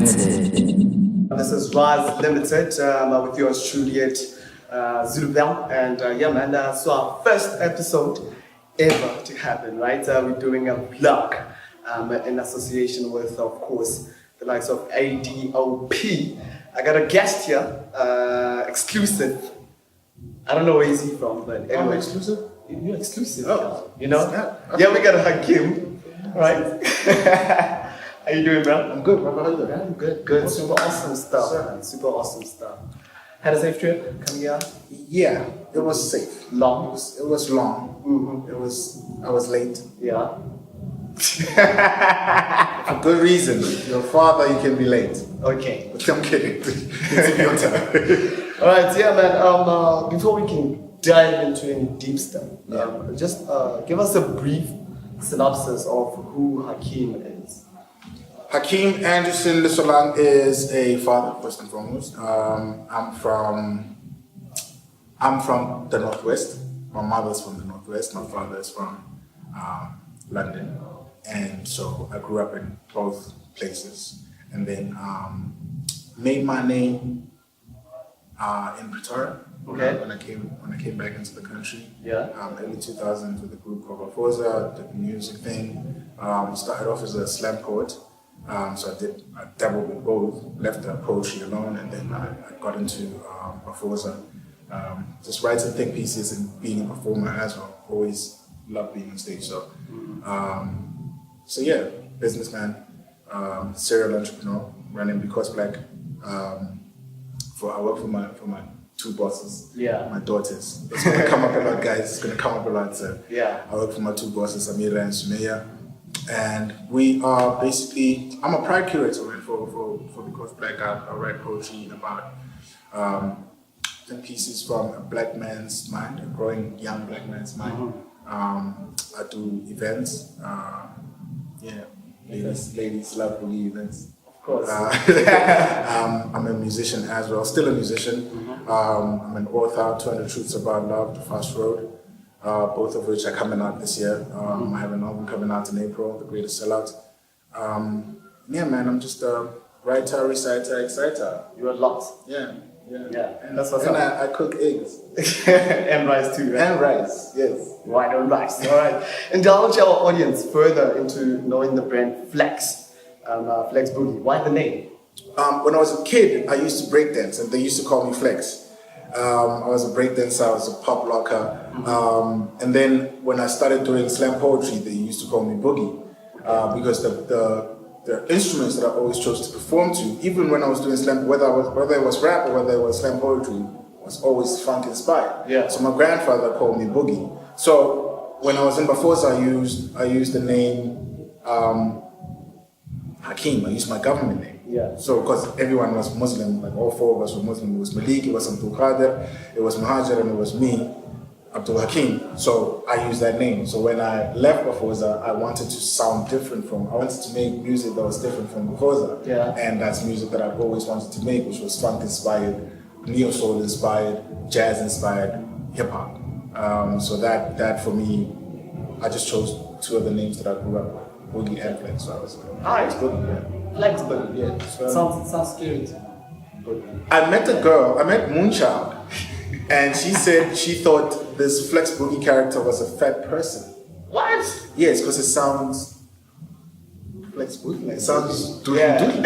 Limited. This is Rise Limited with yours truly at Zulu Belle, and yeah man, so our first episode ever to happen, right? We're doing a vlog in association with, of course, the likes of ADOP. I got a guest here, exclusive. I don't know where is he from, but anyway. I'm exclusive? You're exclusive. Oh. You know? Yeah, yeah, we gotta hug him, right? How you doing, bro? I'm good, brother. How you doing? I'm good, good. Super awesome stuff, man. Super awesome stuff. Had a safe trip coming here? Yeah, it was safe. Long? It was long. Mm-hmm. I was late. Yeah. For good reason. Your father, you can be late. Okay. But I'm kidding. It's your time. Alright, yeah, man. Before we can dive into any deep stuff, just give us a brief synopsis of who Hakeem is. Hakeem Anderson Lissolang is a father, first and foremost. I'm from the Northwest. My mother's from the Northwest. My father is from London. And so I grew up in both places. And then made my name in Pretoria. Okay. When I came back into the country. Yeah. Early 2000s with a group called Afosa, did the music thing. Started off as a slam poet. So I dabbled with both, left the poetry alone, and then I got into Afosa. Just writing think pieces and being a performer as well. Always loved being on stage. So yeah, businessman, serial entrepreneur, running Because Black. I work for my two bosses, my daughters. It's gonna come up a lot, guys. It's gonna come up a lot. So yeah. I work for my two bosses, Amira and Sumeya. And we are basically, I'm a pride curator for Because Black. I write poetry about pieces from a black man's mind, a growing young black man's mind. I do events, ladies love boogie events. Of course. I'm a musician as well, still a musician. I'm an author, 200 Truths About Love, The Fast Road. Both of which are coming out this year. I have an album coming out in April, The Greatest Sellout. Yeah, man, I'm just a writer, reciter, exciter. You're a lot. Yeah. And that's what's up. I cook eggs. and rice too, right? And rice, yes. White on rice. All right. Indulge our audience further into knowing the brand Flex, FlexBoogie. Why the name? When I was a kid, I used to break dance, and they used to call me Flex. I was a breakdancer, I was a pop locker. And then when I started doing slam poetry, they used to call me Boogie. Because the instruments that I always chose to perform to, even when I was doing slam, whether it was rap or whether it was slam poetry, was always funk inspired. Yeah. So my grandfather called me Boogie. So when I was in Bafosa, I used the name Hakeem. I used my government name. Yeah. So, because everyone was Muslim, like all four of us were Muslim. It was Malik, it was Abdul Qadir, it was Mahajar, and it was me, Abdul Hakim. So, I used that name. So, when I left Bafosa, I wanted to sound different I wanted to make music that was different from Bafosa. Yeah. And that's music that I've always wanted to make, which was funk inspired, neo soul inspired, jazz inspired, hip hop. So, that for me, I just chose two of the names that I grew up with, Boogie and Flex. So, I was Boogie, yeah. FlexBoogie. Yeah, Sounds scary. I met Moonchild, and she said she thought this FlexBoogie character was a fat person. What? Yes, because it sounds FlexBoogie. It sounds doodly.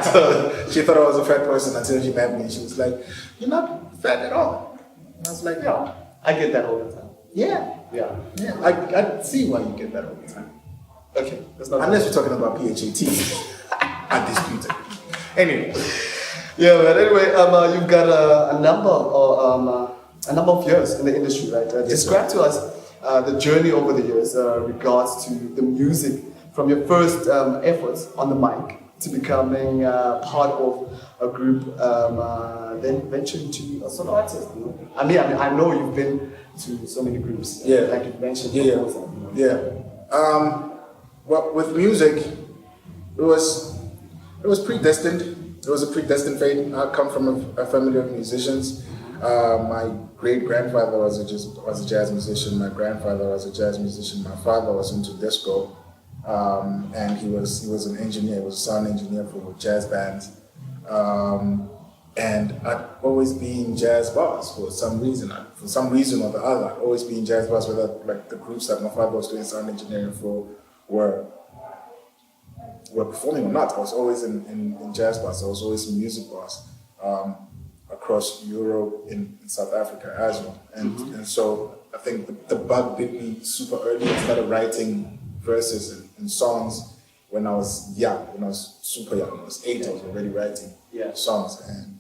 So she thought I was a fat person until she met me. She was like, "You're not fat at all." And I was like, "Yeah, I get that all the time. Yeah. I see why you get that all the time. Okay, that's not unless you're talking about PHAT. I dispute it. Anyway. Yeah, but anyway, you've got a number of years in the industry, right? Describe to us the journey over the years regards to the music, from your first efforts on the mic to becoming part of a group, then venturing to a solo artist. You know? I mean, I know you've been to so many groups, like you mentioned. Well, with music, it was predestined. It was a predestined fate. I come from a family of musicians. My great-grandfather was a jazz musician. My grandfather was a jazz musician. My father was into disco. and he was an engineer. He was a sound engineer for jazz bands. And I'd always be in jazz bars for some reason. For some reason or the other, I'd always be in jazz bars, whether like the groups that my father was doing sound engineering for were performing or not. I was always in jazz bars. I was always in music bars across Europe, in South Africa as well. And so I think the bug bit me super early. I started writing verses and songs when I was young, when I was super young. When I was 8, I was already writing songs. And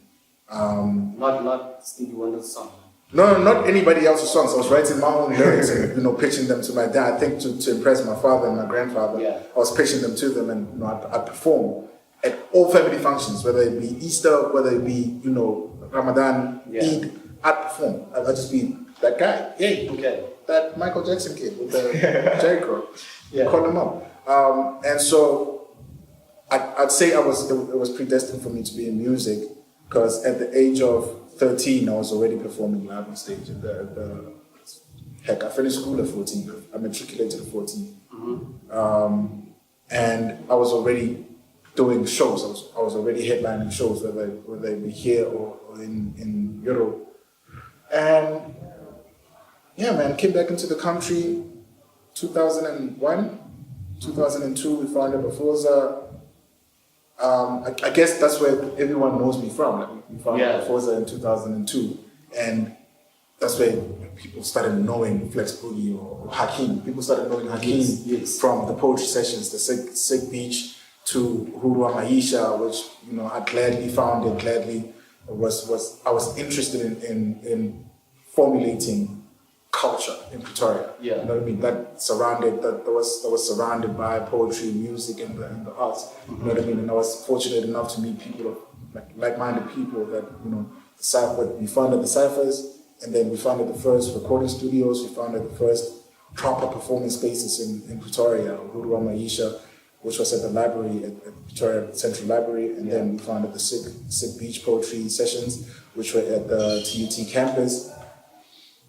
not Stevie Wonder's song. No, not anybody else's songs. I was writing my own lyrics and pitching them to my dad. I think to impress my father and my grandfather. Yeah. I was pitching them to them, and I'd perform at all family functions, whether it be Easter, whether it be Ramadan, Eid. I'd perform. I'd just be that guy. Hey, that Michael Jackson kid with the J. Crow. Call him up. And so I'd say it was predestined for me to be in music, because at the age of 13, I was already performing live on stage. Heck, I finished school at 14. I matriculated at 14. And I was already doing shows. I was already headlining shows, whether they be here or in Europe. And yeah, man, came back into the country 2001, 2002, we founded Bafoza. I guess that's where everyone knows me from. Like, we founded Bafoza in 2002, and that's where people started knowing FlexBoogie or Hakeem. People started knowing Hakeem from the poetry sessions, the Sick Beach to Hurua Maisha, which I gladly founded. Gladly I was interested in formulating culture in Pretoria. Yeah. You know what I mean? That was surrounded by poetry, music, and the arts. You know what I mean? And I was fortunate enough to meet people, like-minded people that we founded the ciphers, and then we founded the first recording studios. We founded the first proper performance spaces in Pretoria, Hurua Maisha, which was at the library at Pretoria Central Library, and then we founded the Sick Beach Poetry Sessions, which were at the TUT campus.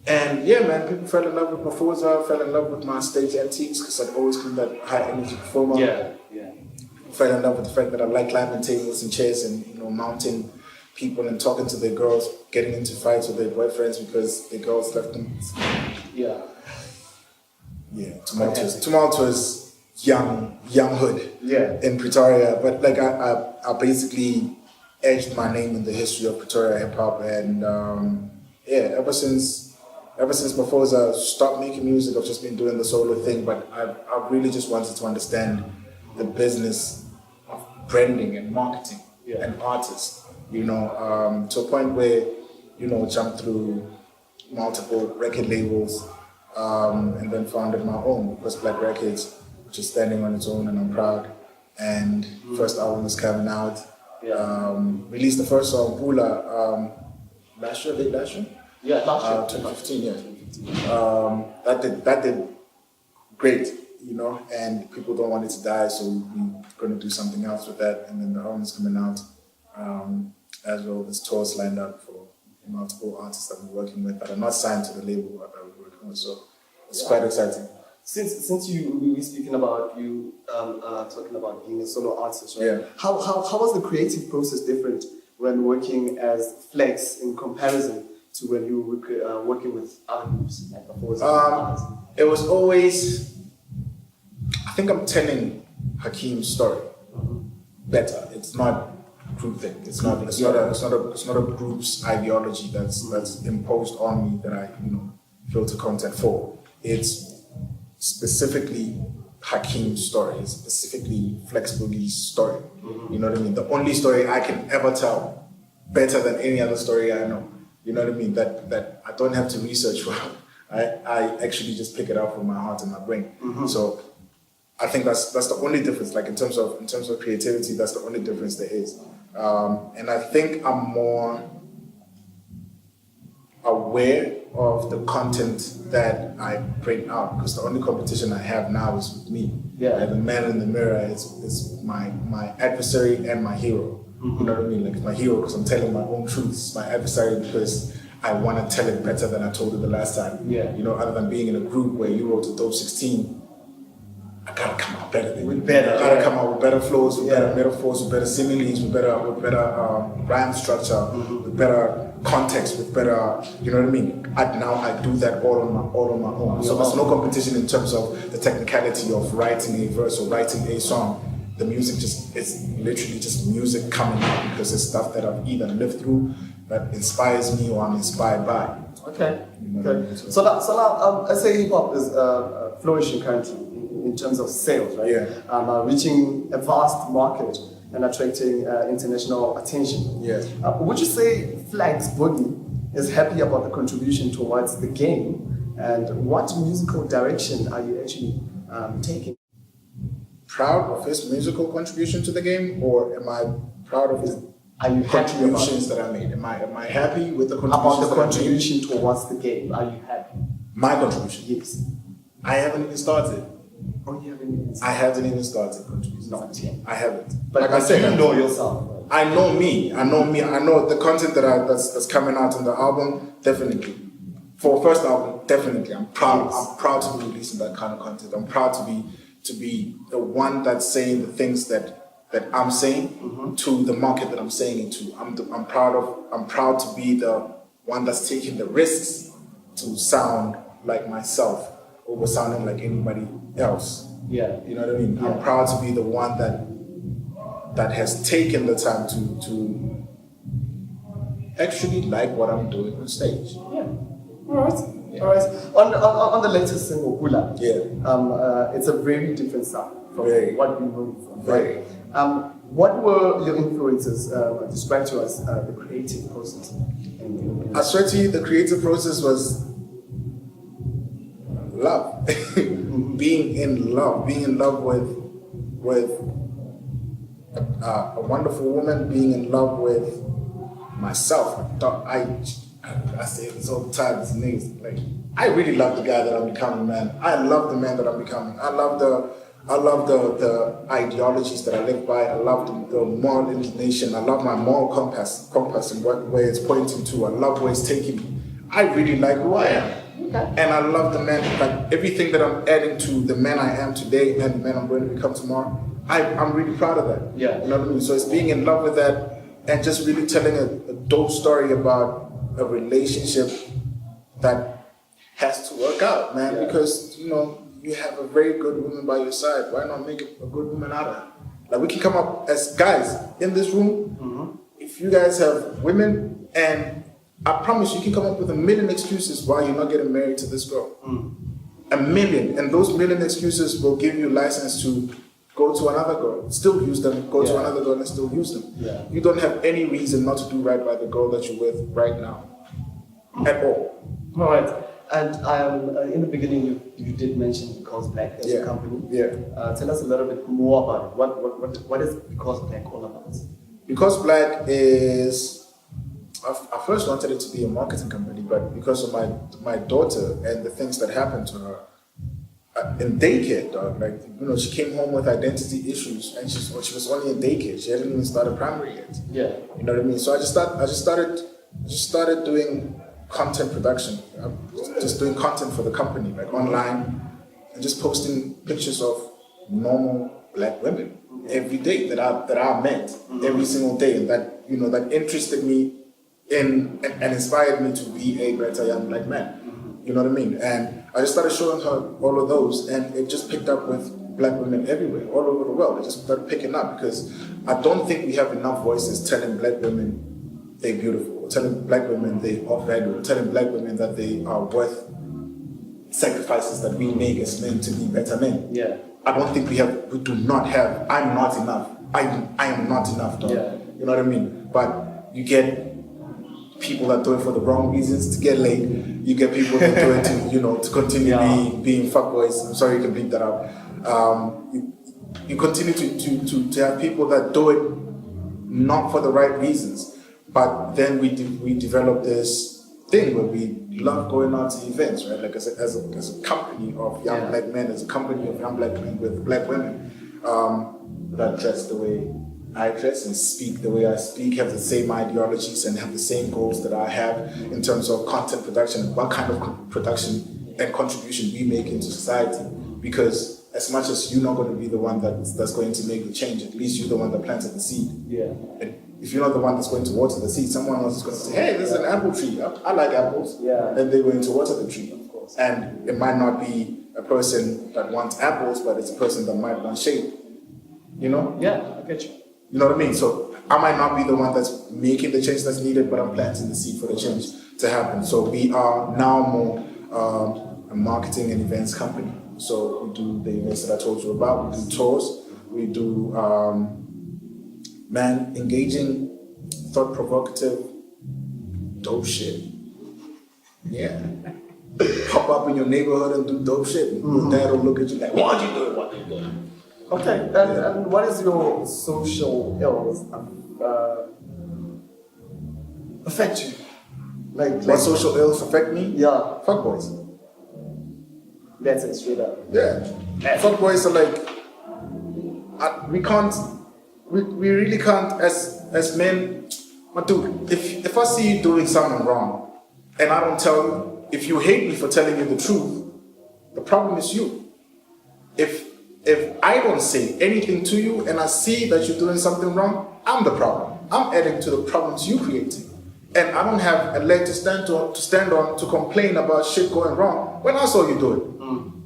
And yeah, man, people fell in love with Bafoza, fell in love with my stage antiques, because I'd always been that high energy performer. Yeah. Fell in love with the fact that I like climbing tables and chairs and mounting people and talking to their girls, getting into fights with their boyfriends because their girls left them. Yeah. Yeah, tumultuous younghood. Yeah. In Pretoria, but I basically edged my name in the history of Pretoria hip hop, and ever since Bafoza stopped making music, I've just been doing the solo thing, but I've really just wanted to understand the business of branding and marketing and artists, to a point where, jumped through multiple record labels, and then founded my own, First Black Records, which is standing on its own, and I'm proud. And first album is coming out. Released the first song, Bula, late last year? Yeah, last year. 2015, that did great, and people don't want it to die, so we're going to do something else with that. And then the album is coming out as well. There's tours lined up for multiple artists that we're working with that are not signed to the label that we're working with, so it's quite exciting. Since we were speaking about you talking about being a solo artist, right? Yeah. How was the creative process different when working as Flex in comparison to when you were working with other groups like Bafoza? It was always, I think I'm telling Hakeem's story better. It's not groupthink. It's not a group's ideology that's imposed on me that I filter content for. It's specifically Hakeem's story. It's specifically FlexBoogie's story. You know what I mean? The only story I can ever tell better than any other story I know. You know what I mean? That I don't have to research for. I actually just pick it up from my heart and my brain. So I think that's the only difference. Like in terms of creativity, that's the only difference there is. And I think I'm more aware of the content that I bring out, because the only competition I have now is with me. Yeah. The man in the mirror is my adversary and my hero. You know what I mean? Like, it's my hero because I'm telling my own truths. My adversary because I want to tell it better than I told it the last time. Yeah. Other than being in a group where you wrote a dope 16, I gotta come out better than you. Better. I gotta come out with better flows, with better metaphors, with better similes, with better rhyme structure, with better context, with better, you know what I mean? I do that all on my own. So there's no competition in terms of the technicality of writing a verse or writing a song. The music it's literally just music coming out because it's stuff that I've either lived through that inspires me or I'm inspired by. Okay. You know Okay. So now, I say hip hop is flourishing currently in terms of sales, right? Yeah. Reaching a vast market and attracting international attention. Yeah. Would you say FlexBoogie is happy about the contribution towards the game, and what musical direction are you actually taking? Proud of his musical contribution to the game, or am I proud of his contributions that I made? Am I happy with the contributions about the contribution towards the game? Are you happy? My contribution? Yes. I haven't even started. Oh, you haven't even started? I haven't even started contributing. Not yet. I haven't. But like I said, you know yourself. Right? I know me. I know the content that's coming out on the album. Definitely. For first album, definitely. I'm proud. Yes. I'm proud to be releasing that kind of content. I'm proud to be the one that's saying the things that I'm saying to the market that I'm saying it to. I'm proud to be the one that's taking the risks to sound like myself over sounding like anybody else. Yeah. You know what I mean? Yeah. I'm proud to be the one that has taken the time to actually like what I'm doing on stage. Yeah. All right. Yeah. All right. On the latest single, Hula. Yeah. It's a very different sound from Very. what we know from. Very. Right? What were your influences? Describe to us the creative process. I swear to you, the creative process was love. Being in love with a wonderful woman, being in love with myself. I say this all the time, these niggas, like, I really love the guy that I'm becoming, man. I love the man that I'm becoming. I love the ideologies that I live by. I love the moral inclination. I love my moral compass and what way it's pointing to. I love where it's taking me. I really like who I am. Okay. And I love the man, like everything that I'm adding to the man I am today and the man I'm going to become tomorrow. I'm really proud of that. Yeah. You know what I mean? So it's being in love with that and just really telling a dope story about a relationship that has to work out, man. Yeah. Because, you know, you have a very good woman by your side. Why not make a good woman out of her? Like, we can come up as guys in this room. If you guys have women, and I promise you can come up with 1,000,000 excuses why you're not getting married to this girl. 1,000,000. And those 1,000,000 excuses will give you license to go to another girl, still use them, go to another girl and still use them. Yeah. You don't have any reason not to do right by the girl that you're with right now. At all. All right. And in the beginning, you did mention Because Black as a company. Yeah. Tell us a little bit more about it. What is Because Black all about? Because Black is, I first wanted it to be a marketing company, but because of my daughter and the things that happened to her in daycare, dog. Like, you know, she came home with identity issues, and she was only in daycare. She hadn't even started primary yet. Yeah. You know what I mean? So I just started doing content production. I'm just doing content for the company, like online, and just posting pictures of normal Black women every day that I met every single day, and that, you know, that interested me in and inspired me to be a better young Black man. You know what I mean? And I just started showing her all of those, and it just picked up with Black women everywhere, all over the world. It just started picking up because I don't think we have enough voices telling Black women they're beautiful, or telling Black women they are valuable, or telling Black women that they are worth sacrifices that we make as men to be better men. Yeah. I don't think we do not have, I'm not enough. I am not enough, dog. Yeah. You know what I mean? But you get people that do it for the wrong reasons, to get laid. You get people that do it to, you know, to continue being fuckboys. I'm sorry, you can bleep that out. You continue to have people that do it not for the right reasons. But then we develop this thing where we love going out to events, right? Like as a company of young Black men, as a company of young Black men with Black women that dress the way I dress and speak the way I speak, have the same ideologies and have the same goals that I have in terms of content production and what kind of production and contribution we make into society. Because as much as you're not going to be the one that's going to make the change, at least you're the one that planted the seed. Yeah. And if you're not the one that's going to water the seed, someone else is going to say, hey, there's an apple tree. I like apples. Yeah. And they're going to water the tree. Of course. And it might not be a person that wants apples, but it's a person that might want shade. You know? Yeah, I get you. You know what I mean? So I might not be the one that's making the change that's needed, but I'm planting the seed for the change to happen. So we are now more a marketing and events company. So we do the events that I told you about. We do tours. We do engaging, thought-provocative, dope shit. Yeah. Pop up in your neighborhood and do dope shit. And your dad will look at you like, what you doing? What you doing? Okay, and what is your social ills affect you? What social ills affect me? Yeah. Fuck boys. That's it, straight up. Yeah. Fuck boys are like, we really can't as men. But dude, if I see you doing something wrong and I don't tell you, if you hate me for telling you the truth, the problem is you. If I don't say anything to you and I see that you're doing something wrong, I'm the problem. I'm adding to the problems you created. And I don't have a leg to stand on to complain about shit going wrong when I saw you do it.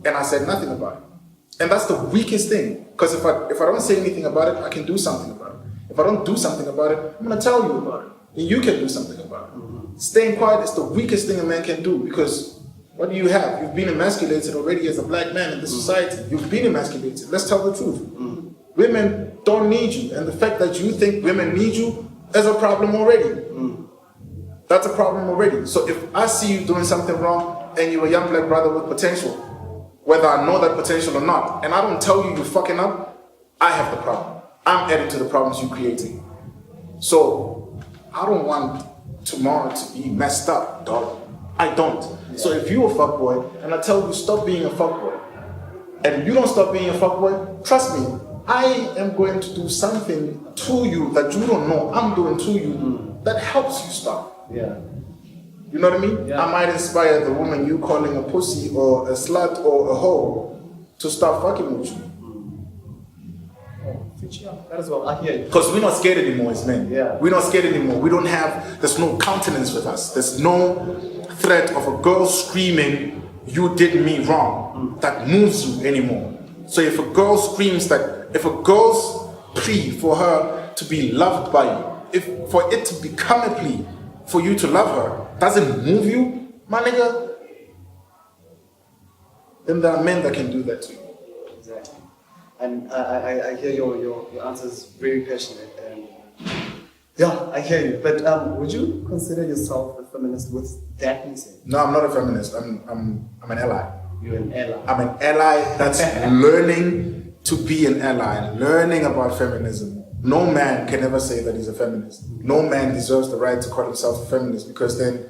And I said nothing about it. And that's the weakest thing. Because if I don't say anything about it, I can do something about it. If I don't do something about it, I'm gonna tell you about it. And you can do something about it. Staying quiet is the weakest thing a man can do, because what do you have? You've been emasculated already as a black man in this society. You've been emasculated. Let's tell the truth. Women don't need you. And the fact that you think women need you is a problem already. That's a problem already. So if I see you doing something wrong and you're a young black brother with potential, whether I know that potential or not, and I don't tell you you're fucking up, I have the problem. I'm adding to the problems you're creating. So I don't want tomorrow to be messed up, dog. I don't. So if you're a fuckboy and I tell you stop being a fuckboy, and you don't stop being a fuckboy, trust me, I am going to do something to you that you don't know I'm doing to you that helps you stop. Yeah. You know what I mean? Yeah. I might inspire the woman you calling a pussy or a slut or a hoe to stop fucking with you. That is well, I hear you. Because we're not scared anymore as men. Yeah. We're not scared anymore. We don't have, there's no countenance with us. There's no threat of a girl screaming, you did me wrong, that moves you anymore. So if a girl screams that, if a girl's plea for her to be loved by you, if for it to become a plea for you to love her, doesn't move you, my nigga, then there are men that can do that to you. Exactly. And I hear your answer is very passionate, and yeah, I hear you. But would you consider yourself a feminist with that being said? No, I'm not a feminist. I'm an ally. You're an ally. I'm an ally that's learning to be an ally, learning about feminism. No man can ever say that he's a feminist. No man deserves the right to call himself a feminist, because then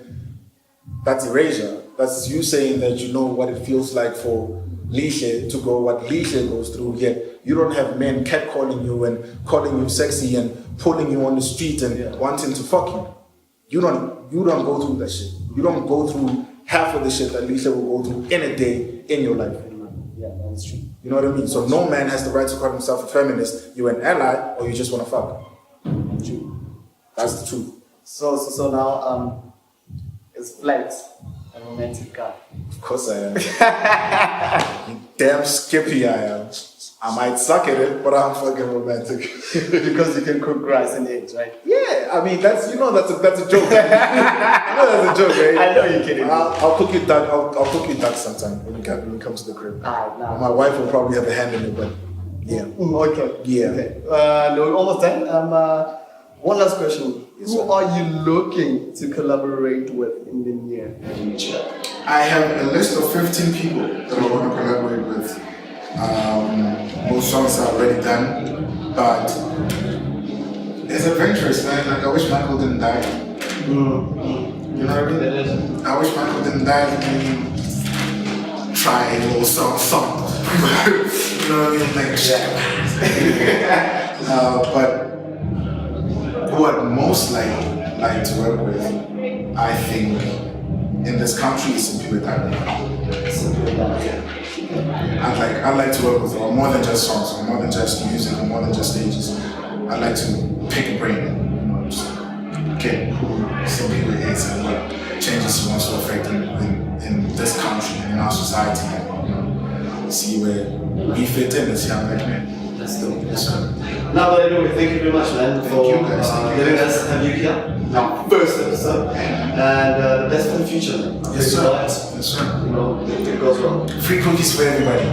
that's erasure. That's you saying that you know what it feels like for Lisha to go what Lisha goes through, yet you don't have men catcalling you and calling you sexy and pulling you on the street and wanting to fuck you. You don't go through that shit. You don't go through half of the shit that Lisha will go through in a day in your life. Yeah, that's true. You know what I mean? So no man has the right to call himself a feminist. You're an ally or you just want to fuck. True. That's the truth. So now is Flex a romantic guy? Of course I am. You damn skippy I am. I might suck at it, but I'm fucking romantic. Because you can cook rice and eggs, right? Yeah, I mean that's a joke. That's a joke, right? I know you're kidding. I'll cook you duck. I'll cook you duck sometime when you come to the crib. Nah. My wife will probably have a hand in it, but yeah. Okay. Yeah. Okay. No, we're almost done. One last question. Who are you looking to collaborate with in the near future? I have a list of 15 people that I want to collaborate with. Most songs are already done, but it's adventurous, man. Like, I wish Michael didn't die. You know what I mean? I wish Michael didn't die. I mean, try a little song. You know what I mean? Like, but who I'd most like to work with, I think, in this country is Simply Diamond. I'd I like to work with more than just songs, or more than just music, or more than just stages. I like to pick a brain, just, okay, some people is and what changes he wants to affect in this country and in our society, and see where we fit in as young black men. That's dope. Yes, sir. Now, but anyway, thank you very much, man, Thank for you, guys. letting us have you here. Now, first episode, and the best for the future, man. Yes, sir. Yes, sir. You know, it goes well. Free cookies for everybody.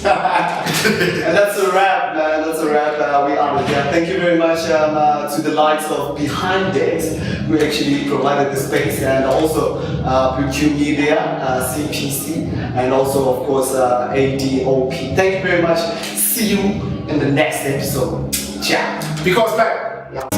And that's a wrap, man. That's a wrap. We are here. Thank you very much to the likes of Behind Decks, who actually provided the space, and also PQ Media, CPC, and also, of course, ADOP. Thank you very much. See you in the next episode. Ciao. Because back. Yeah.